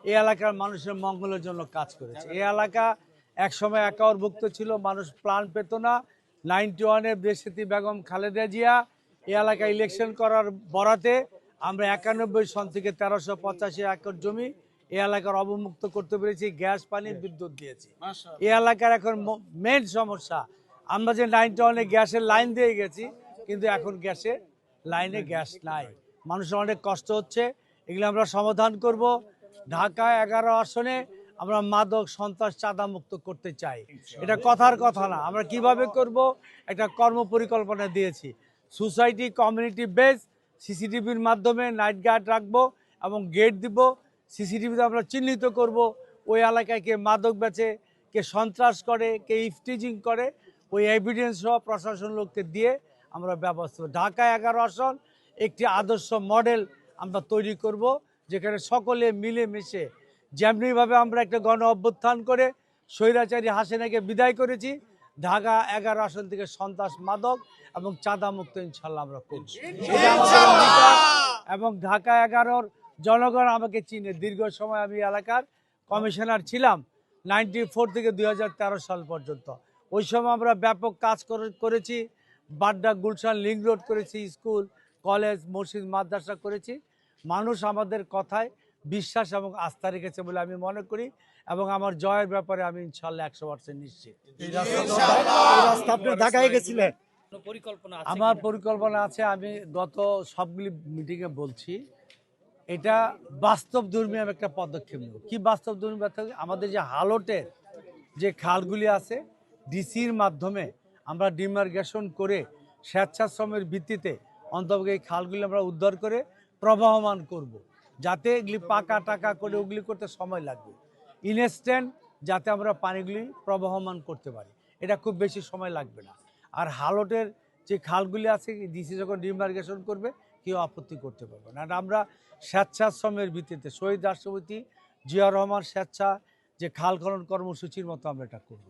এই এলাকার মানুষের মঙ্গলের জন্য কাজ করেছে। এই এলাকা একসময় একারভুক্ত ছিল, মানুষ প্ল্যান পেত না। 91-এ দেশনেত্রী বেগম খালেদা জিয়া এই এলাকায় ইলেকশন করার বরাতে আমরা 91 সন থেকে 1385 একর জমি এই এলাকার অবমুক্ত করতে পেরেছি, গ্যাস পানি বিদ্যুৎ দিয়েছি। এই এলাকার এখন মেন সমস্যা, আমরা যে 91-এ গ্যাসের লাইন দিয়ে গেছি, কিন্তু এখন লাইনে গ্যাস নাই, মানুষের অনেক কষ্ট হচ্ছে। এগুলো আমরা সমাধান করব। ঢাকা 11 আসনে আমরা মাদক সন্ত্রাস চাঁদা মুক্ত করতে চাই। এটা কথার কথা না, আমরা কিভাবে করব একটা কর্ম পরিকল্পনা দিয়েছি। সোসাইটি কমিউনিটি বেস সিসিটিভির মাধ্যমে নাইট গার্ড রাখবো এবং গেট দিব। সিসিটিভিতে আমরা চিহ্নিত করব ওই এলাকায় কে মাদক বেচে, কে সন্ত্রাস করে, কে ইফটিজিং করে, ওই এভিডেন্স সহ প্রশাসন লোককে দিয়ে আমরা ব্যবস্থা। ঢাকা 11 আসন একটি আদর্শ মডেল আমরা তৈরি করব, যেখানে সকলে মিলেমিশে, যেমনিভাবে আমরা একটা গণ অভ্যুত্থান করে স্বৈরাচারী হাসিনাকে বিদায় করেছি, ঢাকা 11 আসন থেকে সন্ত্রাস, মাদক এবং চাঁদা মুক্ত ইনশাল্লাহ আমরা করব। এবং ঢাকা 11-র জনগণ আমাকে চিনে, দীর্ঘ সময় আমি এলাকার কমিশনার ছিলাম 94 থেকে 2013 সাল পর্যন্ত। ওই সময় আমরা ব্যাপক কাজ করেছি। বাড্ডা, গুলশান, লিংক রোড করেছি, স্কুল, কলেজ, মসজিদ, মাদ্রাসা করেছি। মানুষ আমাদের কথায় বিশ্বাস এবং আস্থা রেখেছে বলে আমি মনে করি, এবং আমার জয়ের ব্যাপারে আমি ইনশাল্লাহ 100% নিশ্চিত। ঢাকায় গেছিলেন, আমার পরিকল্পনা আছে, আমি গত সবগুলি মিটিংয়ে বলছি, এটা বাস্তবধর্মী আমি একটা পদক্ষেপ নেব। কি বাস্তবধর্মী? আমাদের যে হালটের যে খালগুলি আছে, ডিসির মাধ্যমে আমরা ডিমার্গেশন করে স্বেচ্ছাশ্রমের ভিত্তিতে অন্তত এই খালগুলি আমরা উদ্ধার করে প্রবাহমান করব, যাতে এগুলি পাকা টাকা করে ওগুলি করতে সময় লাগবে, ইনস্ট্যান্ট যাতে আমরা পানিগুলি প্রবাহমান করতে পারি, এটা খুব বেশি সময় লাগবে না। আর হালটের যে খালগুলি আছে, ডিসি যখন ডিমার্গেশন করবে কেউ আপত্তি করতে পারবে না। আমরা স্বেচ্ছাশ্রমের ভিত্তিতে শহীদ রাষ্ট্রপতি জিয়া রহমান স্বেচ্ছা যে খাল খনন কর্মসূচির মতো আমরা এটা করব।